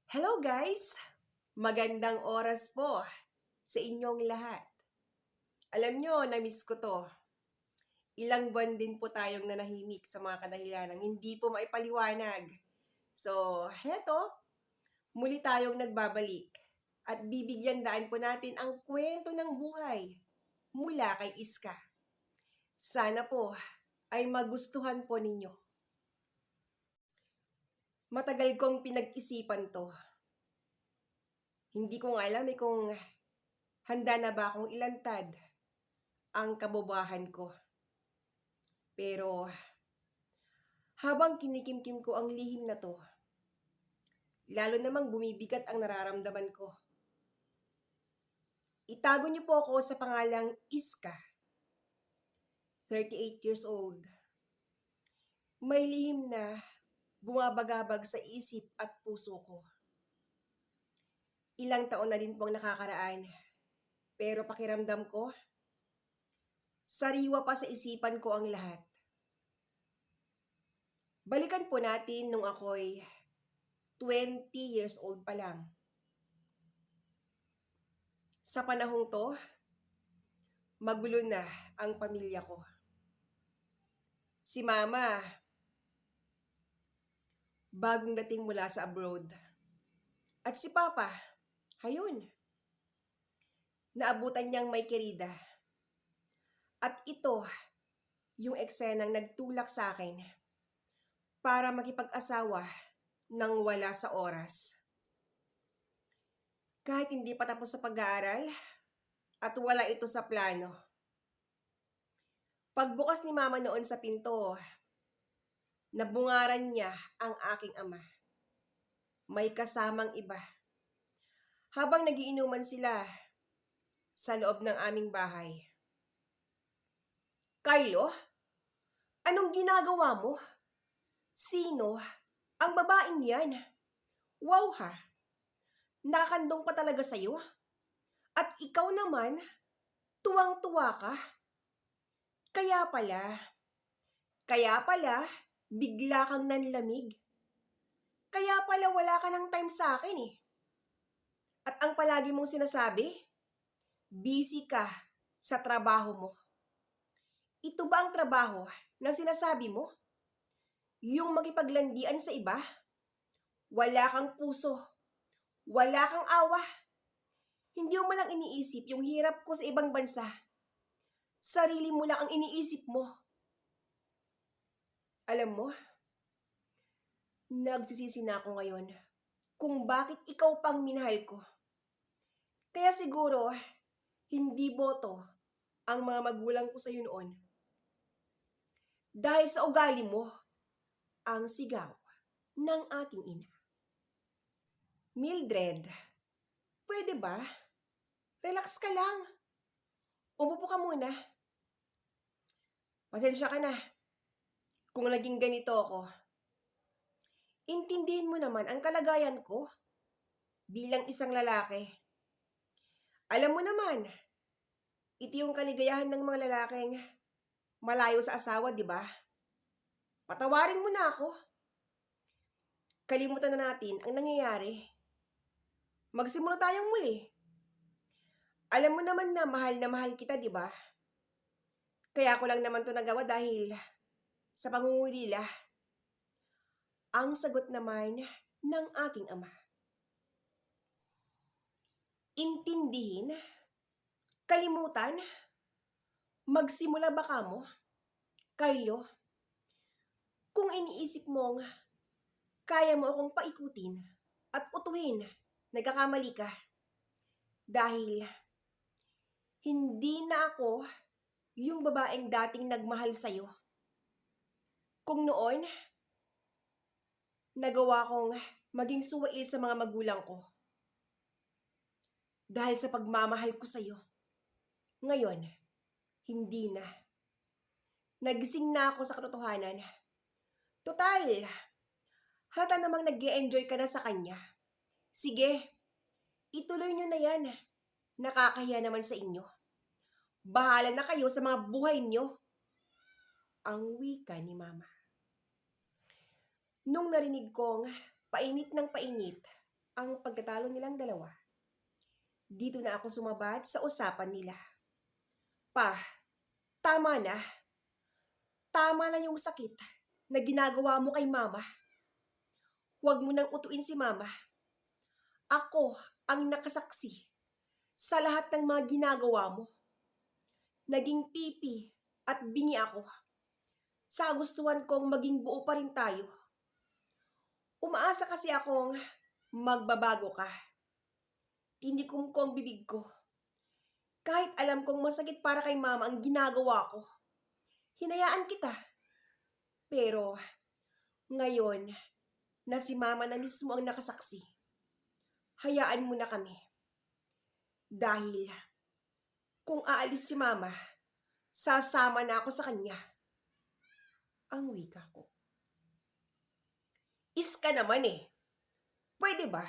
Hello guys! Magandang oras po sa inyong lahat. Alam nyo, na-miss ko to. Ilang buwan din po tayong nanahimik sa mga kadahilanang hindi po maipaliwanag. So, heto, muli tayong nagbabalik at bibigyan daan po natin ang kwento ng buhay mula kay Iska. Sana po ay magustuhan po ninyo. Matagal kong pinag-isipan to. Hindi ko nga alam kung handa na ba akong ilantad ang kabobahan ko. Pero habang kinikimkim ko ang lihim na to, lalo namang bumibigat ang nararamdaman ko. Itago niyo po ako sa pangalang Iska, 38 years old. May lihim na bumabagabag sa isip at puso ko. Ilang taon na din pong nakakaraan, pero pakiramdam ko, sariwa pa sa isipan ko ang lahat. Balikan po natin nung ako'y 20 years old pa lang. Sa panahong to, magulo na ang pamilya ko. Si Mama, bagong dating mula sa abroad. At si Papa, hayun, naabutan niyang may kirida. At ito, yung eksenang nagtulak sa akin para makipag-asawa nang wala sa oras. Kahit hindi pa tapos sa pag-aaral at wala ito sa plano. Pagbukas ni Mama noon sa pinto, nabungaran niya ang aking ama. May kasamang iba. Habang nagiinuman sila sa loob ng aming bahay. Carlo, anong ginagawa mo? Sino ang babaeng yan? Wow ha! Nakakandong pa talaga sa'yo? At ikaw naman, tuwang-tuwa ka? Kaya pala, bigla kang nanlamig. Kaya pala wala ka ng time sa akin eh. At ang palagi mong sinasabi, busy ka sa trabaho mo. Ito ba ang trabaho na sinasabi mo? Yung makipaglandian sa iba? Wala kang puso. Wala kang awa. Hindi mo lang iniisip yung hirap ko sa ibang bansa. Sarili mo lang ang iniisip mo. Alam mo, nagsisisi na ako ngayon kung bakit ikaw pang minahal ko. Kaya siguro, hindi boto ang mga magulang ko sa'yo noon. Dahil sa ugali mo, ang sigaw ng aking ina. Mildred, pwede ba? Relax ka lang. Umupo ka muna. Pasensya ka na kung naging ganito ako. Intindihin mo naman ang kalagayan ko bilang isang lalaki. Alam mo naman, ito yung kaligayahan ng mga lalaking malayo sa asawa, di ba? Patawarin mo na ako. Kalimutan na natin ang nangyayari. Magsimula tayong muli. Alam mo naman na mahal kita, di ba? Kaya ko lang naman to nagawa dahil sa pangungulila. Ang sagot naman ng aking ama. Intindihin? Kalimutan? Magsimula ba ka mo? Carlo? Kung iniisip mong kaya mo akong paikutin at utuhin, nagkakamali ka. Dahil hindi na ako yung babaeng dating nagmahal sa'yo. Kung noon, nagawa kong maging suwail sa mga magulang ko. Dahil sa pagmamahal ko sa'yo. Ngayon, hindi na. Nagising na ako sa katotohanan. Total, halata namang nag-e-enjoy ka na sa kanya. Sige, ituloy nyo na yan. Nakakahiya naman sa inyo. Bahala na kayo sa mga buhay nyo. Ang wika ni Mama. Nung narinig kong painit ng painit ang pagkatalo nilang dalawa. Dito na ako sumabad sa usapan nila. Pa, tama na. Tama na yung sakit na ginagawa mo kay mama. Huwag mo nang utuin si mama. Ako ang nakasaksi sa lahat ng mga ginagawa mo. Naging pipi at bingi ako. Sa gustuhan kong maging buo pa rin tayo. Umaasa kasi akong magbabago ka. Tinikom ko ang bibig ko. Kahit alam kong masakit para kay mama ang ginagawa ko. Hinayaan kita. Pero ngayon na si mama na mismo ang nakasaksi, hayaan mo na kami. Dahil kung aalis si mama, sasama na ako sa kanya. Ang wika ko. Iska naman eh. Pwede ba?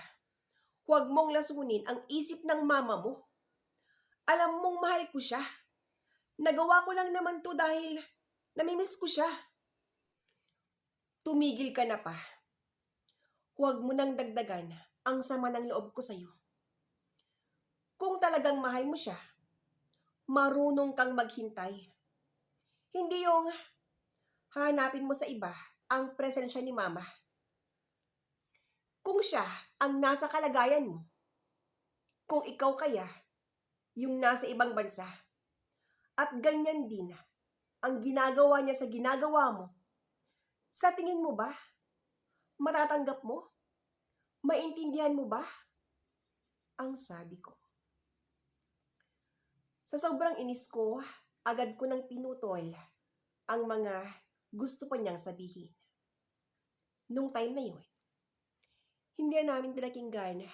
Huwag mong lasunin ang isip ng mama mo. Alam mong mahal ko siya. Nagawa ko lang naman to dahil namimiss ko siya. Tumigil ka na pa. Huwag mo nang dagdagan ang sama ng loob ko sa'yo. Kung talagang mahal mo siya, marunong kang maghintay. Hindi yung hanapin mo sa iba ang presensya ni mama. Kung siya ang nasa kalagayan mo, kung ikaw kaya yung nasa ibang bansa, at ganyan din ang ginagawa niya sa ginagawa mo, sa tingin mo ba, matatanggap mo? Maintindihan mo ba? Ang sabi ko. Sa sobrang inis ko, agad ko nang pinutol ang mga gusto pa niyang sabihin. Nung time na yun, hindi namin pinakinggan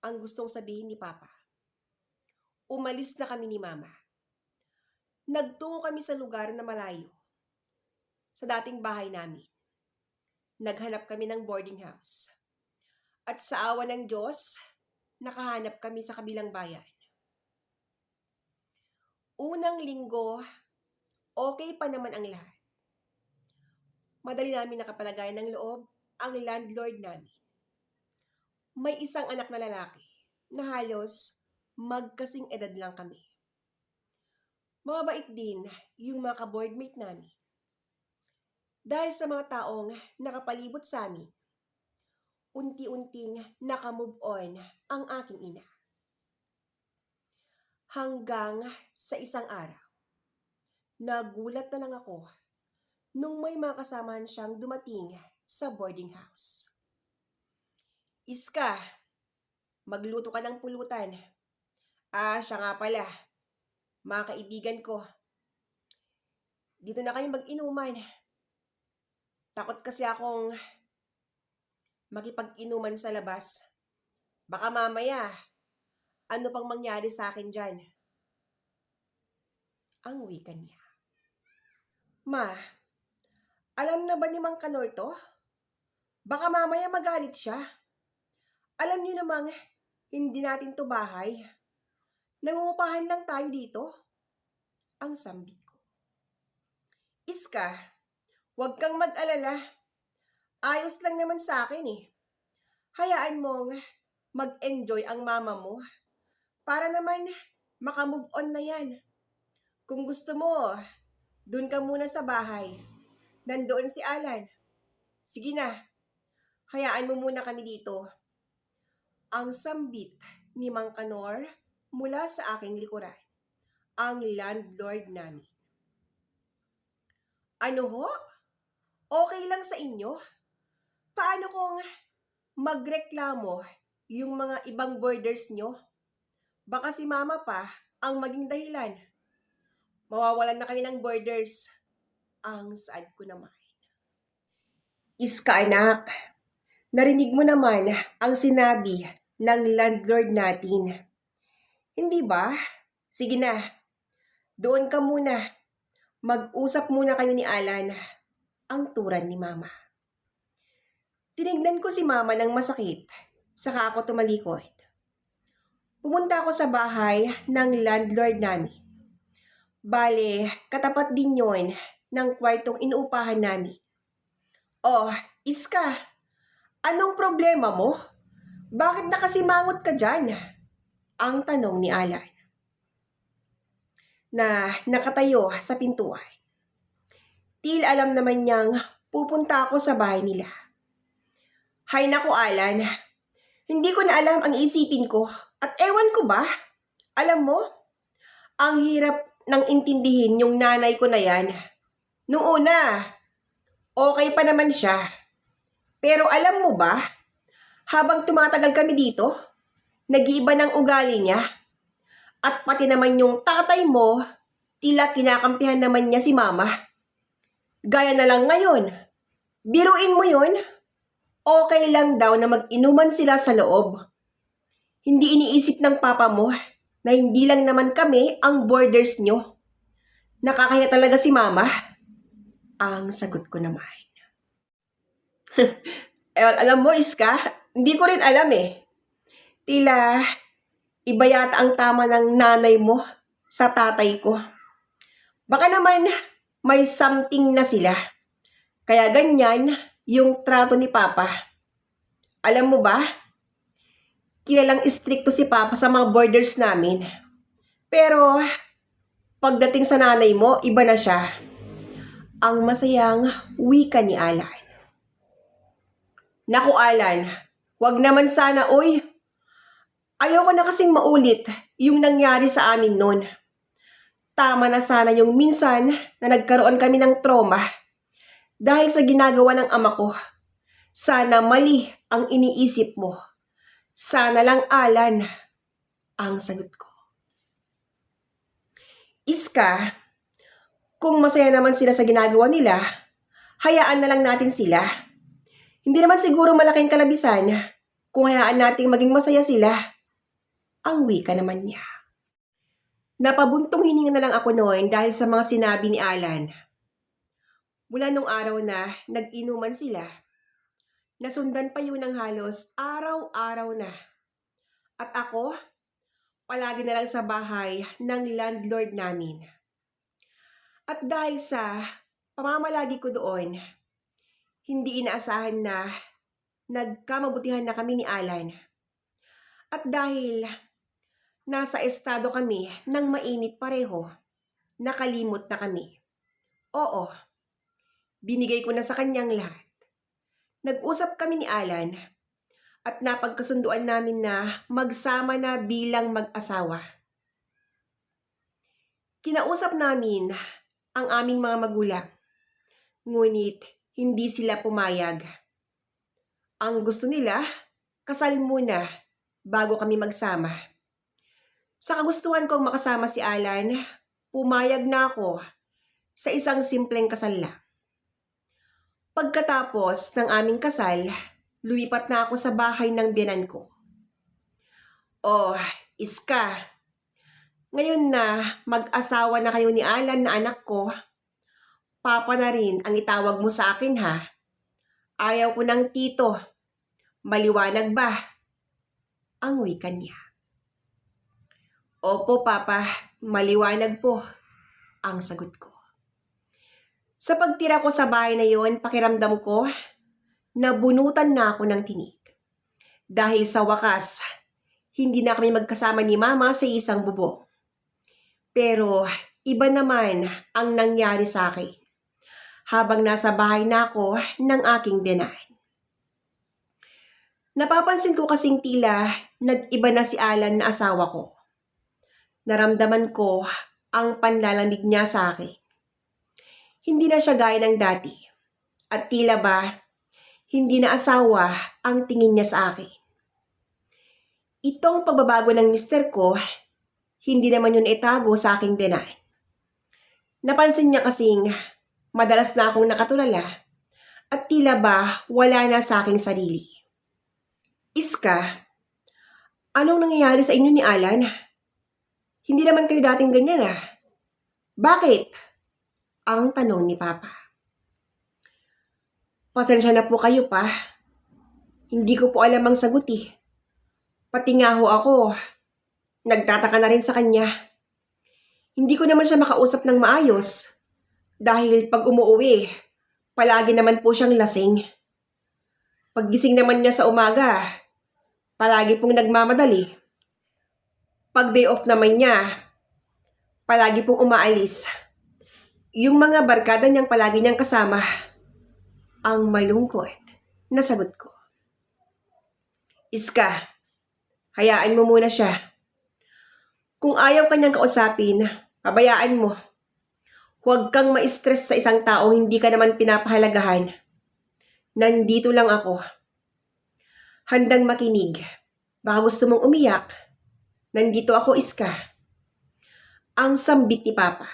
ang gustong sabihin ni Papa. Umalis na kami ni Mama. Nagtungo kami sa lugar na malayo, sa dating bahay namin. Naghanap kami ng boarding house. At sa awa ng Diyos, nakahanap kami sa kabilang bayan. Unang linggo, okay pa naman ang lahat. Madali namin nakapalagay ng loob ang landlord namin. May isang anak na lalaki na halos magkasing edad lang kami. Mababait din yung mga ka-boardmate namin. Dahil sa mga taong nakapalibot sa amin, unti-unting nakamove on ang aking ina. Hanggang sa isang araw, nagulat na lang ako nung may mga kasamahan siyang dumating sa boarding house. Iska, magluto ka ng pulutan. Siya nga pala, mga kaibigan ko. Dito na kami mag-inuman. Takot kasi akong makipag-inuman sa labas. Baka mamaya, ano pang mangyari sa akin dyan? Ang wika niya. Ma, alam na ba ni Mang Kanor to? Baka mamaya magalit siya. Alam niyo namang hindi natin to bahay. Nangungupahan lang tayo dito. Ang sambit ko. Iska, huwag kang mag-alala. Ayos lang naman sa akin eh. Hayaan mong mag-enjoy ang mama mo. Para naman makamove on na yan. Kung gusto mo, dun ka muna sa bahay. Nandoon si Alan. Sige na, hayaan mo muna kami dito. Ang sambit ni Mang Kanor mula sa aking likuran, ang landlord namin. Ano ho? Okay lang sa inyo? Paano kung magreklamo yung mga ibang boarders nyo? Baka si mama pa ang maging dahilan. Mawawalan na kayo ng boarders. Ang sad ko naman. Iska anak, narinig mo naman ang sinabi ng landlord natin. Hindi ba? Sige na, doon ka muna. Mag-usap muna kayo ni Alan. Ang turan ni mama. Tinignan ko si mama ng masakit, saka ako tumalikod. Pumunta ako sa bahay ng landlord namin. Bale, katapat din yon ng kwartong inuupahan namin. Oh, Iska, anong problema mo? Bakit nakasimangot ka dyan? Ang tanong ni Alan na nakatayo sa pintuan. Tila alam naman niyang pupunta ako sa bahay nila. Hay naku Alan, hindi ko na alam ang isipin ko at ewan ko ba? Alam mo, ang hirap nang intindihin yung nanay ko na yan. Noong una, okay pa naman siya. Pero alam mo ba, habang tumatagal kami dito, nag-iiba ng ugali niya. At pati naman yung tatay mo, tila kinakampihan naman niya si mama. Gaya na lang ngayon. Biruin mo yun, okay lang daw na mag-inuman sila sa loob. Hindi iniisip ng papa mo na hindi lang naman kami ang borders nyo. Nakakaya talaga si mama. Ang sagot ko naman. Alam mo, Iska, hindi ko rin alam eh. Tila iba yata ang tama ng nanay mo sa tatay ko. Baka naman may something na sila. Kaya ganyan yung trato ni Papa. Alam mo ba, kilalang istrikto si Papa sa mga borders namin. Pero pagdating sa nanay mo, iba na siya. Ang masayang wika ni Alan. Naku Alan, wag naman sana oy. Ayoko na kasing maulit yung nangyari sa amin noon. Tama na sana yung minsan na nagkaroon kami ng trauma dahil sa ginagawa ng ama ko. Sana mali ang iniisip mo. Sana lang Alan, ang sagot ko. Iska, kung masaya naman sila sa ginagawa nila, hayaan na lang natin sila. Hindi naman siguro malaking kalabisan kung hayaan nating maging masaya sila. Ang wika naman niya. Napabuntong hininga na lang ako noon dahil sa mga sinabi ni Alan. Mula nung araw na nag-inuman sila, nasundan pa yun ng halos araw-araw na. At ako, palagi na lang sa bahay ng landlord namin. At dahil sa pamamalagi ko doon, hindi inaasahan na nagkamabutihan na kami ni Alan. At dahil nasa estado kami ng mainit pareho, nakalimot na kami. Oo, binigay ko na sa kanyang lahat. Nag-usap kami ni Alan at napagkasunduan namin na magsama na bilang mag-asawa. Kinausap namin ang aming mga magulang, ngunit hindi sila pumayag. Ang gusto nila, kasal muna bago kami magsama. Sa kagustuhan kong makasama si Alan, pumayag na ako sa isang simpleng kasal lang. Pagkatapos ng aming kasal, lumipat na ako sa bahay ng biyenan ko. Oh, Iska, ngayon na mag-asawa na kayo ni Alan na anak ko, papa na rin ang itawag mo sa akin ha. Ayaw ko ng tito. Maliwanag ba? Ang wika niya. Opo, Papa, maliwanag po, ang sagot ko. Sa pagtira ko sa bahay na yon, pakiramdam ko, nabunutan na ako ng tinig. Dahil sa wakas, hindi na kami magkasama ni Mama sa isang bubong. Pero iba naman ang nangyari sa akin habang nasa bahay na ako ng aking biyenan. Napapansin ko kasing tila nag-iba na si Alan na asawa ko. Naramdaman ko ang panlalamig niya sa akin. Hindi na siya gaya ng dati. At tila ba, hindi na asawa ang tingin niya sa akin. Itong pagbabago ng mister ko, hindi naman yun itago sa aking biyenan. Napansin niya kasing madalas na akong nakatulala at tila ba wala na sa aking sarili. Iska, anong nangyayari sa inyo ni Alan? Hindi naman kayo dating ganyan ah. Bakit? Ang tanong ni Papa. Pasensya na po kayo pa. Hindi ko po alam ang sagot eh. Pati nga ho ako, nagtataka na rin sa kanya. Hindi ko naman siya makausap ng maayos. Dahil pag umuwi, palagi naman po siyang lasing. Paggising naman niya sa umaga, palagi pong nagmamadali. Pag day off naman niya, palagi pong umaalis. Yung mga barkada niyang palagi niyang kasama, ang malungkot na sagot ko. Iska, hayaan mo muna siya. Kung ayaw kanyang kausapin, pabayaan mo. Huwag kang ma-stress sa isang taong hindi ka naman pinapahalagahan. Nandito lang ako. Handang makinig. Baka gusto mong umiyak. Nandito ako, Iska. Ang sambit ni Papa,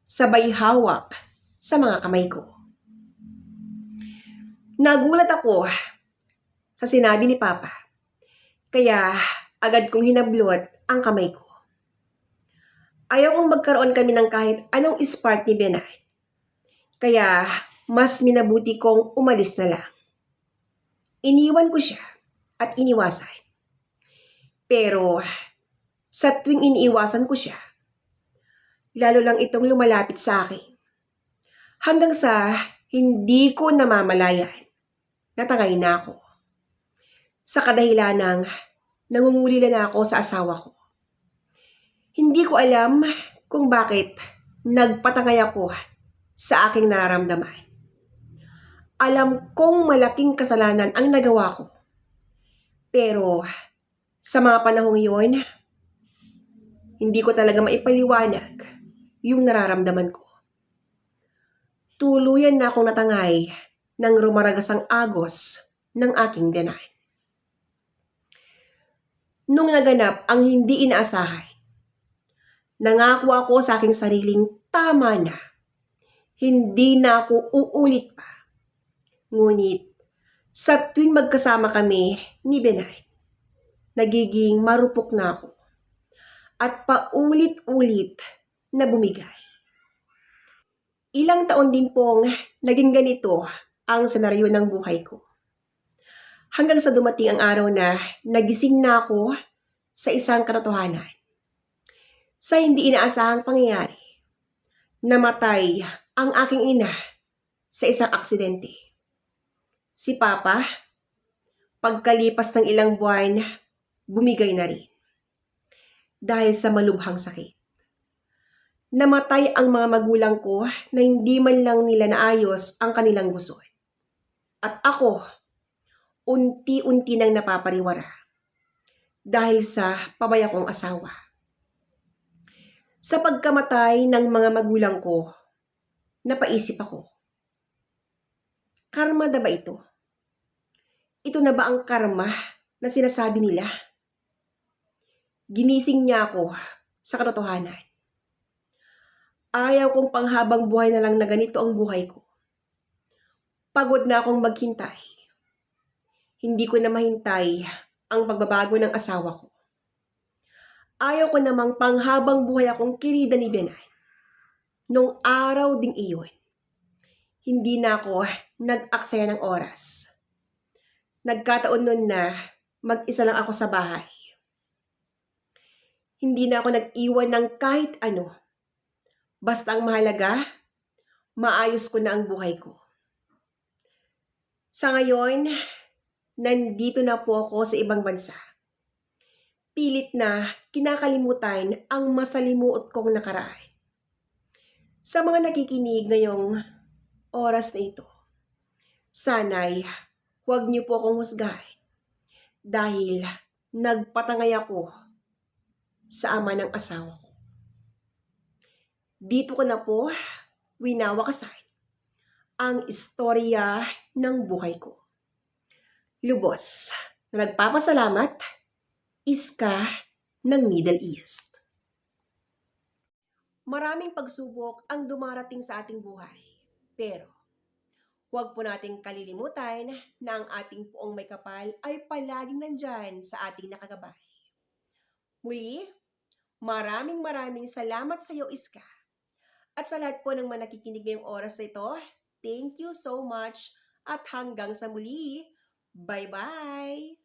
sabay hawak sa mga kamay ko. Nagulat ako sa sinabi ni Papa. Kaya agad kong hinablot ang kamay ko. Ayaw kong magkaroon kami ng kahit anong spark ni Benay. Kaya mas minabuti kong umalis na lang. Iniwan ko siya at iniwasan. Pero sa tuwing iniiwasan ko siya, lalo lang itong lumalapit sa akin. Hanggang sa hindi ko namamalayan, natangay na ako. Sa kadahilanang nangungulila na ako sa asawa ko. Hindi ko alam kung bakit nagpatangay ako sa aking nararamdaman. Alam kong malaking kasalanan ang nagawa ko. Pero sa mga panahong iyon, hindi ko talaga maipaliwanag yung nararamdaman ko. Tuluyan na akong natangay ng rumaragasang agos ng aking denay. Nung naganap ang hindi inaasahan, nangako ako sa aking sariling tama na. Hindi na ako uulit pa. Ngunit sa tuwing magkasama kami ni Benay, nagiging marupok na ako at paulit-ulit na bumigay. Ilang taon din pong naging ganito ang senaryo ng buhay ko. Hanggang sa dumating ang araw na nagising na ako sa isang katotohanan. Sa hindi inaasahang pangyayari, namatay ang aking ina sa isang aksidente. Si Papa, pagkalipas ng ilang buwan, bumigay na rin. Dahil sa malubhang sakit. Namatay ang mga magulang ko na hindi man lang nila naayos ang kanilang gusot. At ako, unti-unti nang napapariwara dahil sa pabaya kong asawa. Sa pagkamatay ng mga magulang ko, napaisip ako, karma na ba ito? Ito na ba ang karma na sinasabi nila? Ginising niya ako sa katotohanan. Ayaw kong panghabang buhay na lang na ganito ang buhay ko. Pagod na akong maghintay. Hindi ko na mahintay ang pagbabago ng asawa ko. Ayaw ko namang panghabang buhay akong kirida ni Benay. Nung araw ding iyon, hindi na ako nag-aksaya ng oras. Nagkataon nun na mag-isa lang ako sa bahay. Hindi na ako nag-iwan ng kahit ano. Basta ang mahalaga, maayos ko na ang buhay ko. Sa ngayon, nandito na po ako sa ibang bansa. Pilit na kinakalimutan ang masalimuot kong nakaraan. Sa mga nakikinig ngayong oras na ito, sana'y huwag niyo po akong husgahan dahil nagpatangay ako sa ama ng asawa ko. Dito ko na po winawakasan ang istorya ng buhay ko. Lubos na nagpapasalamat, Iska ng Middle East. Maraming pagsubok ang dumarating sa ating buhay. Pero huwag po nating kalilimutan na ang ating Poong May Kapal ay palaging nandyan sa ating nakagabay. Muli, maraming salamat sa iyo, Iska. At sa lahat po ng mga nakikinig ngayong oras na ito, thank you so much at hanggang sa muli. Bye-bye!